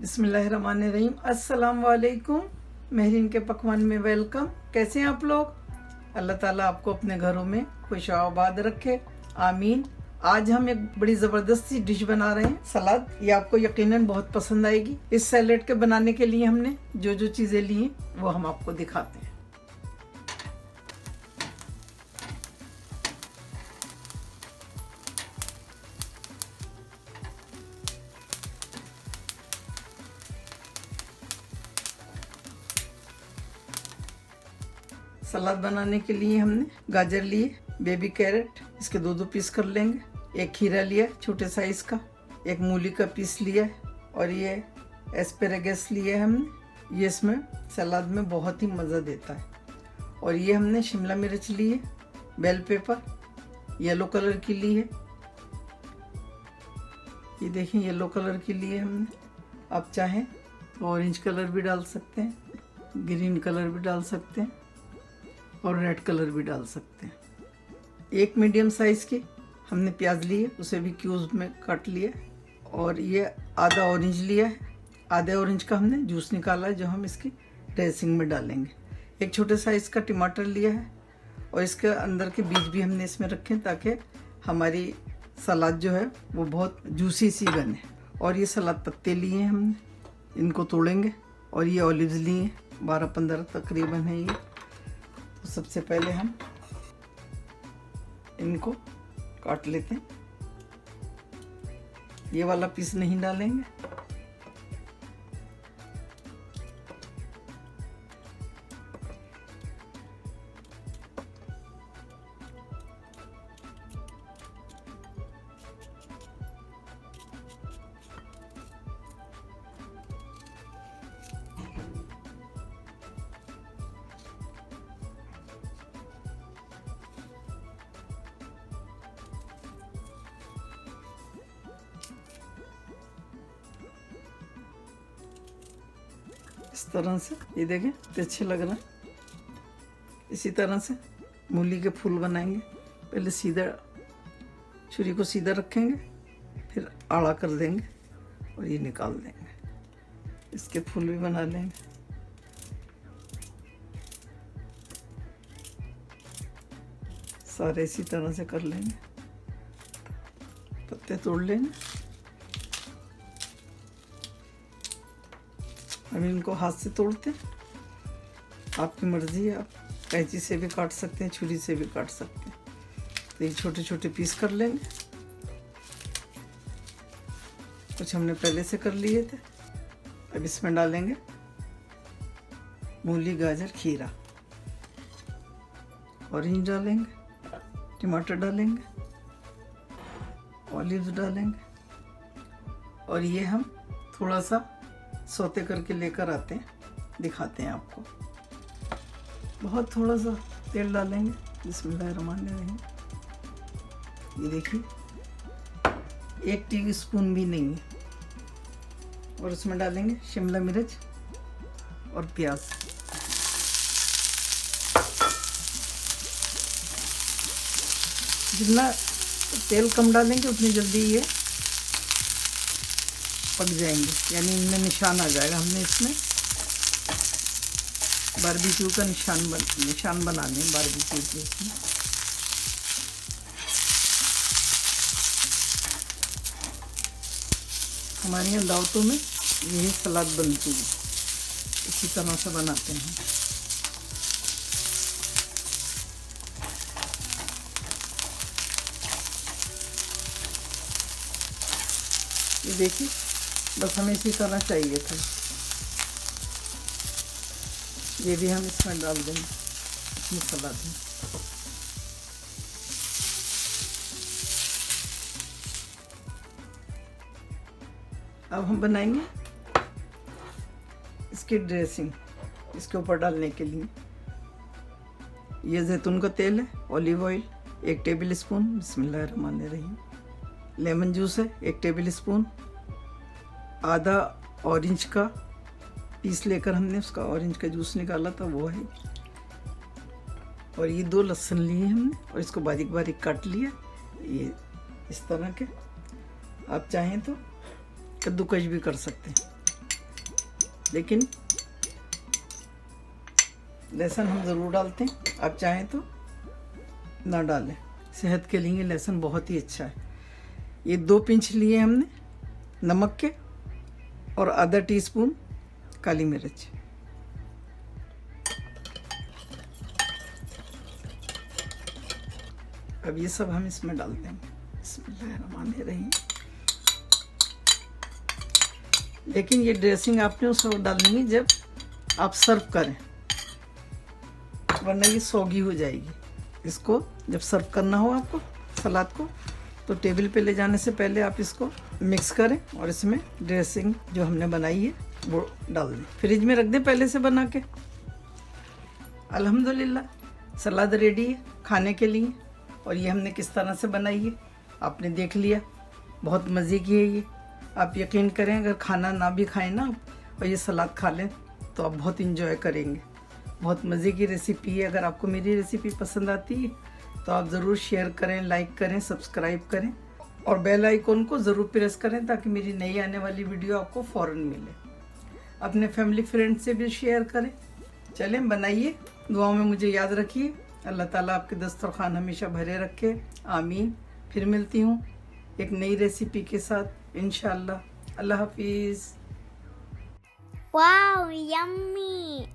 बिस्मिल्लाहिर्रहमानिर्रहीम। अस्सलाम वालेकुम। महरीन के पकवान में वेलकम। कैसे हैं आप लोग? अल्लाह ताला आपको अपने घरों में खुशाबाद रखे, आमीन। आज हम एक बड़ी ज़बरदस्त सी डिश बना रहे हैं, सलाद। ये आपको यकीनन बहुत पसंद आएगी। इस सैलेड के बनाने के लिए हमने जो जो चीज़ें ली हैं वो हम आपको दिखाते हैं। सलाद बनाने के लिए हमने गाजर लिए, बेबी कैरेट, इसके दो पीस कर लेंगे। एक खीरा लिया छोटे साइज का, एक मूली का पीस लिया है, और ये एस्पेरेगस लिए हमने। ये इसमें सलाद में बहुत ही मज़ा देता है। और ये हमने शिमला मिर्च ली है, बेल पेपर येलो कलर की ली है। ये देखिए येलो कलर की ली है हमने। आप चाहें तो ऑरेंज कलर भी डाल सकते हैं, ग्रीन कलर भी डाल सकते हैं, और रेड कलर भी डाल सकते हैं। एक मीडियम साइज़ की हमने प्याज ली है, उसे भी क्यूब्स में काट लिया। और ये आधा ऑरेंज लिया है, आधे ऑरेंज का हमने जूस निकाला है जो हम इसकी ड्रेसिंग में डालेंगे। एक छोटे साइज़ का टमाटर लिया है, और इसके अंदर के बीज भी हमने इसमें रखे ताकि हमारी सलाद जो है वो बहुत जूसी सी बने। और ये सलाद पत्ते लिए हैं हमने, इनको तोड़ेंगे। और ये ऑलिव्स लिए हैं, 12-15 तकरीबन है ये। तो सबसे पहले हम इनको काट लेते हैं। ये वाला पीस नहीं डालेंगे। इस तरह से ये देखें तो अच्छे लग रहा है। इसी तरह से मूली के फूल बनाएंगे। पहले सीधा छुरी को सीधा रखेंगे, फिर आड़ा कर देंगे और ये निकाल देंगे। इसके फूल भी बना लेंगे। सारे इसी तरह से कर लेंगे। पत्ते तोड़ लेंगे। हम इनको हाथ से तोड़ते हैं, आपकी मर्जी है। आप कैंची से भी काट सकते हैं, छुरी से भी काट सकते हैं। तो ये छोटे छोटे पीस कर लेंगे। कुछ हमने पहले से कर लिए थे। अब इसमें डालेंगे मूली, गाजर, खीरा, ऑरेंज डालेंगे, टमाटर डालेंगे, ऑलिव्स डालेंगे। और ये हम थोड़ा सा सौते करके लेकर आते हैं, दिखाते हैं आपको। बहुत थोड़ा सा तेल डालेंगे। बिस्मिल्लाहिर्रहमानिर्रहीम। ये देखिए 1 टीस्पून भी नहीं है। और उसमें डालेंगे शिमला मिर्च और प्याज। जितना तेल कम डालेंगे उतनी जल्दी ये पक जाएंगे, यानी इनमें निशान आ जाएगा। हमने इसमें बारबेक्यू का निशान बनाने हैं बारबेक्यू के। इसमें हमारे यहाँ दावतों में यही सलाद बनती है, इसी तरह से बनाते हैं। ये देखिए बस हमें इसी तरह चाहिए था। ये भी हम इसमें डाल देंगे अपनी सलाद में। अब हम बनाएंगे इसकी ड्रेसिंग। इसके ऊपर डालने के लिए ये जैतून का तेल है, ऑलिव ऑयल 1 टेबल स्पून, बिस्मिल्लाहिर्रहमानिर्रहीम। लेमन जूस है 1 टेबल स्पून। आधा ऑरेंज का पीस लेकर हमने उसका ऑरेंज का जूस निकाला था, वो है। और ये 2 लहसुन लिए हमने, और इसको बारीक बारीक काट लिया। ये इस तरह के। आप चाहें तो कद्दूकश भी कर सकते हैं। लेकिन लहसुन हम ज़रूर डालते हैं, आप चाहें तो ना डालें। सेहत के लिए लहसुन बहुत ही अच्छा है। ये 2 पिंच लिए हमने नमक के और आधा टीस्पून काली मिर्च। अब ये सब हम इसमें डालते हैं। बिस्मिल्लाहिर्रहमानिर्रहीम। लेकिन ये ड्रेसिंग आपने उस वक्त डालनी है जब आप सर्व करें, वरना ये सौगी हो जाएगी। इसको जब सर्व करना हो आपको सलाद को, तो टेबल पे ले जाने से पहले आप इसको मिक्स करें और इसमें ड्रेसिंग जो हमने बनाई है वो डाल दें। फ्रिज में रख दें पहले से बना के। अल्हम्दुलिल्लाह सलाद रेडी है खाने के लिए। और ये हमने किस तरह से बनाई है आपने देख लिया, बहुत मज़े की है ये। आप यकीन करें, अगर खाना ना भी खाएं ना और ये सलाद खा लें तो आप बहुत इंजॉय करेंगे। बहुत मज़े की रेसिपी है। अगर आपको मेरी रेसिपी पसंद आती है तो आप ज़रूर शेयर करें, लाइक करें, सब्सक्राइब करें और बेल आइकन को ज़रूर प्रेस करें ताकि मेरी नई आने वाली वीडियो आपको फ़ौरन मिले। अपने फैमिली फ्रेंड से भी शेयर करें। चलें बनाइए, दुआओं में मुझे याद रखिए। अल्लाह ताला आपके दस्तरखान हमेशा भरे रखे, आमीन। फिर मिलती हूँ एक नई रेसिपी के साथ इंशाअल्लाह। अल्लाह हाफिज़। Wow, yummy!